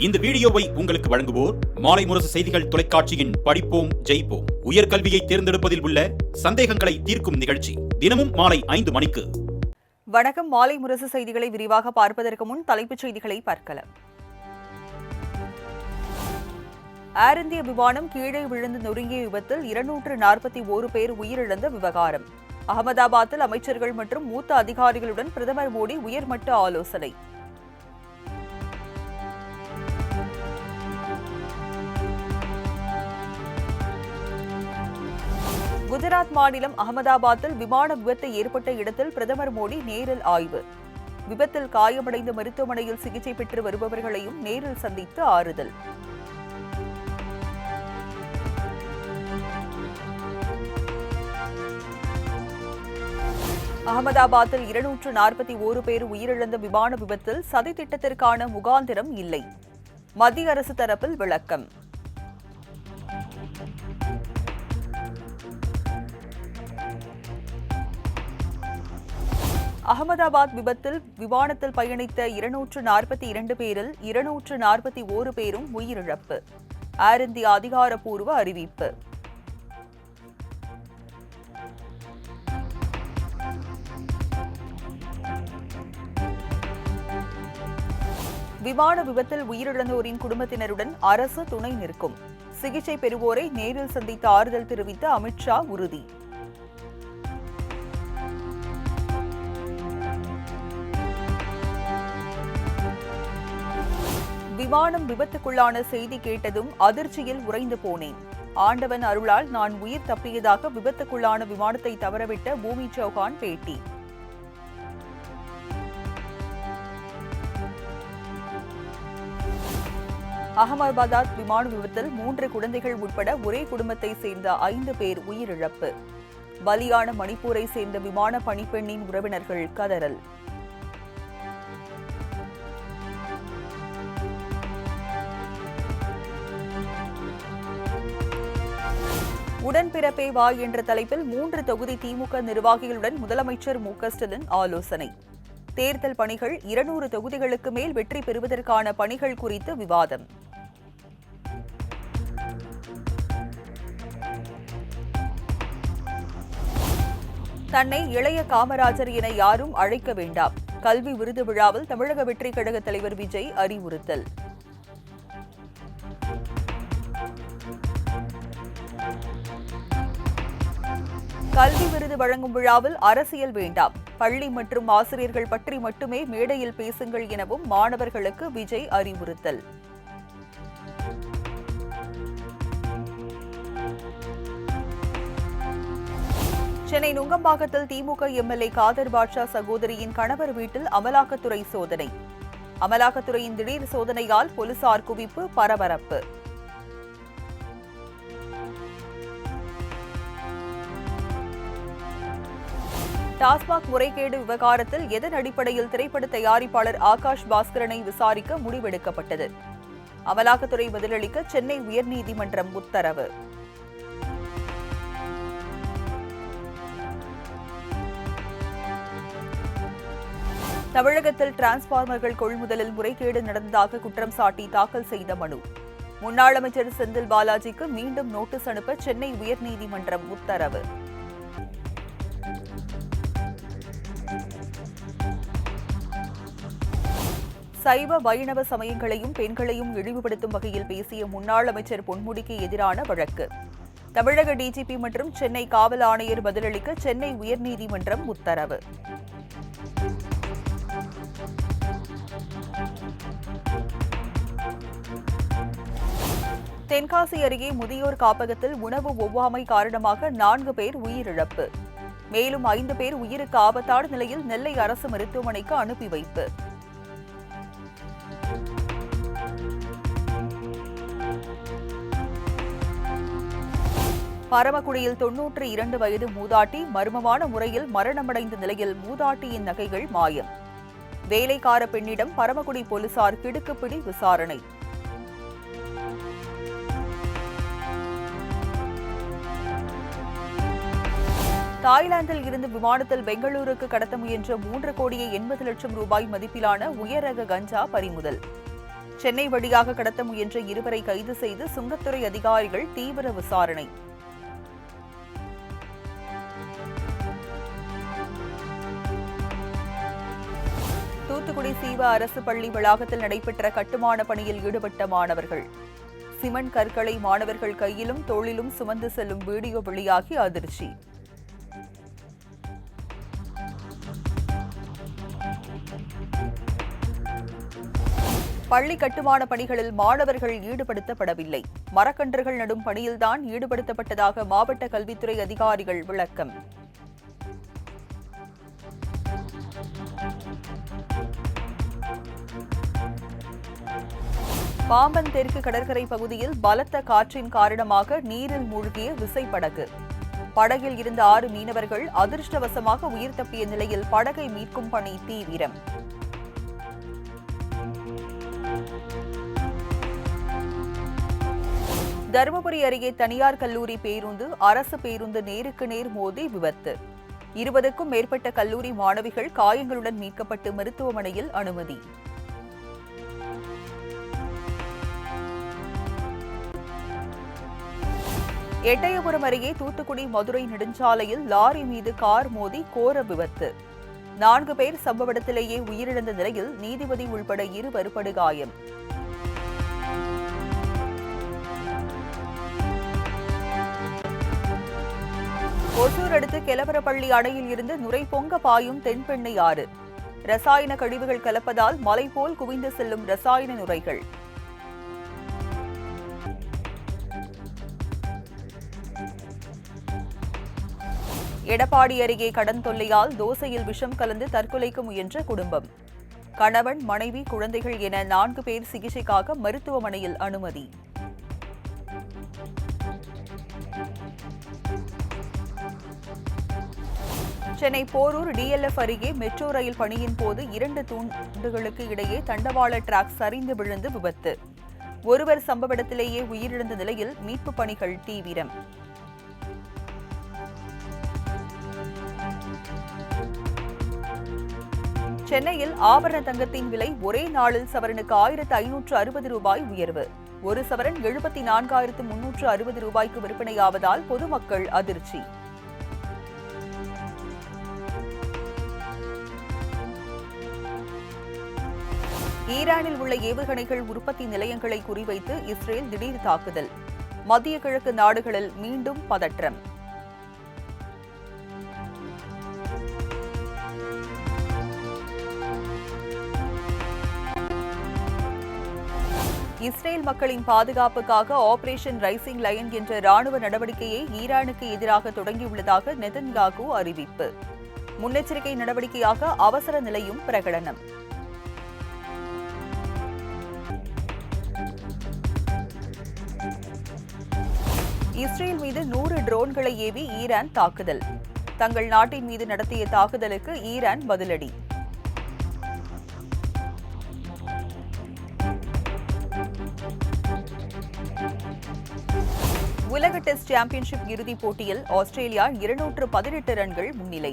இந்த வீடியோவை உங்களுக்கு வழங்குவோர் மாலை முரசு செய்திகள் தொலைக்காட்சியின் படிப்போம் ஜெயிப்போம் உயர்கல்வியை தேர்ந்தெடுப்பதில் உள்ள சந்தேகங்களை தீர்க்கும் நிகழ்ச்சி தினமும் மாலை 5 மணிக்கு. வணக்கம். மாலை முரசு செய்திகளை விரிவாக பார்ப்பதற்கு முன் தலைப்புச் செய்திகளை பார்க்கலாம். ஏர் இந்தியா விமானம் கீழே விழுந்து நொறுங்கிய விபத்தில் 241 பேர் உயிரிழந்த விவகாரம். அகமதாபாத்தில் அமைச்சர்கள் மற்றும் மூத்த அதிகாரிகளுடன் பிரதமர் மோடி உயர்மட்ட ஆலோசனை. குஜராத் மாநிலம் அகமதாபாத்தில் விமான விபத்து ஏற்பட்ட இடத்தில் பிரதமர் மோடி நேரில் ஆய்வு. விபத்தில் காயமடைந்த மருத்துவமனையில் சிகிச்சை பெற்று வருபவர்களையும் நேரில் சந்தித்து ஆறுதல். அகமதாபாத்தில் 241 பேர் உயிரிழந்த விமான விபத்தில் சதி திட்டத்திற்கான முகாந்திரம் இல்லை. மத்திய அரசு தரப்பில் விளக்கம். அகமதாபாத் விபத்தில் விமானத்தில் பயணித்த 242 பேரில் 241 பேரும் உயிரிழப்பு. ஏர் இந்தியா அதிகாரப்பூர்வ அறிவிப்பு. விமான விபத்தில் உயிரிழந்தோரின் குடும்பத்தினருடன் அரசு துணை நிற்கும். சிகிச்சை பெறுவோரை நேரில் சந்தித்து ஆறுதல் தெரிவித்த அமித்ஷா உறுதி. விமானம் விபத்துக்குள்ளான செய்தி கேட்டதும் அதிர்ச்சியில் உறைந்து போனேன். ஆண்டவன் அருளால் நான் உயிர் தப்பியதாக விபத்துக்குள்ளான விமானத்தை தவறவிட்ட பூமி சௌகான் பேட்டி. அகமதாபாத் விமான விபத்தில் 3 குழந்தைகள் உட்பட ஒரே குடும்பத்தை சேர்ந்த 5 பேர் உயிரிழப்பு. பலியான மணிப்பூரை சேர்ந்த விமான பணிப்பெண்ணின் உறவினர்கள் கதறல். உடன்பிறப்பே வா என்ற தலைப்பில் 3 தொகுதி திமுக நிர்வாகிகளுடன் முதலமைச்சர் மு.க.ஸ்டாலின் ஆலோசனை. தேர்தல் பணிகள் 200 தொகுதிகளுக்கு மேல் வெற்றி பெறுவதற்கான பணிகள் குறித்து விவாதம். தன்னை இளைய காமராஜர் என யாரும் அழைக்க வேண்டாம். கல்வி விருது விழாவில் தமிழக வெற்றிக் கழக தலைவர் விஜய் அறிவுறுத்தல். கல்வி விருது வழங்கும் விழாவில் அரசியல் வேண்டாம். பள்ளி மற்றும் ஆசிரியர்கள் பற்றி மட்டுமே மேடையில் பேசுங்கள் எனவும் மாணவர்களுக்கு விஜய் அறிவுறுத்தல். சென்னை நுங்கம்பாக்கத்தில் திமுக எம்எல்ஏ காதர் பாட்ஷா சகோதரியின் கணவர் வீட்டில் அமலாக்கத்துறை சோதனை. அமலாக்கத்துறையின் திடீர் சோதனையால் போலீசார் குவிப்பு, பரபரப்பு. டாஸ்மாக் முறைகேடு விவகாரத்தில் எதன் அடிப்படையில் திரைப்பட தயாரிப்பாளர் ஆகாஷ் பாஸ்கரனை விசாரிக்க முடிவெடுக்கப்பட்டது? அமலாக்கத்துறை பதிலளிக்க சென்னை உயர்நீதிமன்றம் உத்தரவு. தமிழகத்தில் டிரான்ஸ்பார்மர்கள் கொள்முதலில் முறைகேடு நடந்ததாக குற்றம் சாட்டி தாக்கல் செய்த மனு. முன்னாள் அமைச்சர் செந்தில் பாலாஜிக்கு மீண்டும் நோட்டீஸ் அனுப்ப சென்னை உயர்நீதிமன்றம் உத்தரவு. சைவ வைணவ சமயங்களையும் பெண்களையும் இழிவுபடுத்தும் வகையில் பேசிய முன்னாள் அமைச்சர் பொன்முடிக்கு எதிரான வழக்கு. தமிழக டிஜிபி மற்றும் சென்னை காவல் ஆணையர் பதிலளிக்க சென்னை உயர்நீதிமன்றம் உத்தரவு. தென்காசி அருகே முதியோர் காப்பகத்தில் உணவு ஒவ்வாமை காரணமாக 4 பேர் உயிரிழப்பு. மேலும் 5 பேர் உயிருக்கு ஆபத்தான நிலையில் நெல்லை அரசு மருத்துவமனைக்கு அனுப்பி வைப்பு. பரமக்குடியில் 92 வயது மூதாட்டி மர்மமான முறையில் மரணமடைந்த நிலையில் மூதாட்டியின் நகைகள் மாயம். வேலைக்கார பெண்ணிடம் பரமக்குடி போலீசார் கிடுக்குப்பிடி விசாரணை. தாய்லாந்தில் இருந்து விமானத்தில் பெங்களூருக்கு கடத்த முயன்ற 3 கோடியே 80 லட்சம் ரூபாய் மதிப்பிலான உயர் ரக கஞ்சா பறிமுதல். சென்னை வழியாக கடத்த முயன்ற இருவரை கைது செய்து சுங்கத்துறை அதிகாரிகள் தீவிர விசாரணை. தூத்துக்குடி சீவ அரசு பள்ளி வளாகத்தில் நடைபெற்ற கட்டுமான பணியில் ஈடுபட்ட மாணவர்கள். சிமெண்ட் கற்களை மாணவர்கள் கையிலும் தோளிலும் சுமந்து செல்லும் வீடியோ வெளியாகி அதிர்ச்சி. பள்ளி கட்டுமான பணிகளில் மாணவர்கள் ஈடுபடுத்தப்படவில்லை. மரக்கன்றுகள் நடும் பணியில்தான் ஈடுபடுத்தப்பட்டதாக மாவட்ட கல்வித்துறை அதிகாரிகள் விளக்கம். பாம்பன் தெற்கு கடற்கரை பகுதியில் பலத்த காற்றின் காரணமாக நீரில் மூழ்கிய விசைப்படகு. படகில் இருந்த 6 மீனவர்கள் அதிர்ஷ்டவசமாக உயிர் தப்பிய நிலையில் படகை மீட்கும் பணி தீவிரம். தருமபுரி அருகே தனியார் கல்லூரி பேருந்து அரசு பேருந்து நேருக்கு நேர் மோதி விபத்து. 20க்கும் மேற்பட்ட கல்லூரி மாணவிகள் காயங்களுடன் மீட்கப்பட்டு மருத்துவமனையில் அனுமதி. எட்டயபுரம் அருகே தூத்துக்குடி மதுரை நெடுஞ்சாலையில் லாரி மீது கார் மோதி கோர விபத்து. 4 பேர் சம்பவ இடத்திலேயே உயிரிழந்த நிலையில் நீதிபதி உள்பட 2 படுகாயம். ஒசூர் அடுத்து கெலவரப்பள்ளி அணையில் இருந்து நுரை பொங்க பாயும் தென்பெண்ணை ஆறு. ரசாயன கழிவுகள் கலப்பதால் மலை போல் குவிந்து செல்லும் ரசாயன நுரைகள். எடப்பாடி அருகே கடன் தொல்லையால் தோசையில் விஷம் கலந்து தற்கொலைக்கு முயன்ற குடும்பம். கணவன், மனைவி, குழந்தைகள் என 4 பேர் சிகிச்சைக்காக மருத்துவமனையில் அனுமதி. சென்னை போரூர் டிஎல்எஃப் அருகே மெட்ரோ ரயில் பணியின் போது 2 தூண்டுகளுக்கு இடையே தண்டவாள டிராக் சரிந்து விழுந்து விபத்து. ஒருவர் சம்பவ இடத்திலேயே உயிரிழந்த நிலையில் மீட்புப் பணிகள் தீவிரம். சென்னையில் ஆபரண தங்கத்தின் விலை ஒரே நாளில் சவரனுக்கு 1560 ரூபாய் உயர்வு. ஒரு சவரன் 74,360 ரூபாய்க்கு விற்பனையாவதால் பொதுமக்கள் அதிர்ச்சி. ஈரானில் உள்ள ஏவுகணைகள் உற்பத்தி நிலையங்களை குறிவைத்து இஸ்ரேல் திடீர் தாக்குதல். மத்திய கிழக்கு நாடுகளில் மீண்டும் பதற்றம். இஸ்ரேல் மக்களின் பாதுகாப்புக்காக ஆபரேஷன் ரைசிங் லயன் என்ற ராணுவ நடவடிக்கையை ஈரானுக்கு எதிராக தொடங்கியுள்ளதாக நெதன்யாகு அறிவிப்பு. முன்னெச்சரிக்கை நடவடிக்கையாக அவசர நிலையும் பிரகடனம். இஸ்ரேல் மீது 100 ட்ரோன்களை ஏவி ஈரான் தாக்குதல். தங்கள் நாட்டின் மீது நடத்திய தாக்குதலுக்கு ஈரான் பதிலடி. உலக டெஸ்ட் சாம்பியன்ஷிப் இறுதிப் போட்டியில் ஆஸ்திரேலியா 218 ரன்கள் முன்னிலை.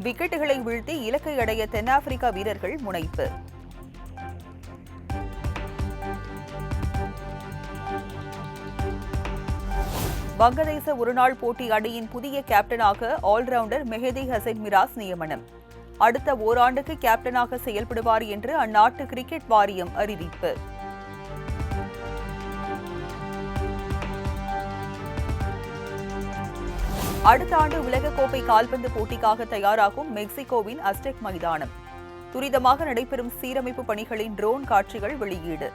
விக்கெட்டுகளை வீழ்த்தி இலக்கை அடைய தென்னாப்பிரிக்கா வீரர்கள் முனைப்பு. வங்கதேச ஒருநாள் போட்டி அணியின் புதிய கேப்டனாக ஆல்ரவுண்டர் மெஹதி ஹசன் மிராஸ் நியமனம். அடுத்த ஓராண்டுக்கு கேப்டனாக செயல்படுவார் என்று அந்நாட்டு கிரிக்கெட் வாரியம் அறிவிப்பு. அடுத்த ஆண்டு உலகக்கோப்பை கால்பந்து போட்டிக்காக தயாராகும் மெக்சிகோவின் அஸ்டெக் மைதானம். துரிதமாக நடைபெறும் சீரமைப்பு பணிகளின் ட்ரோன் காட்சிகள் வெளியீடு.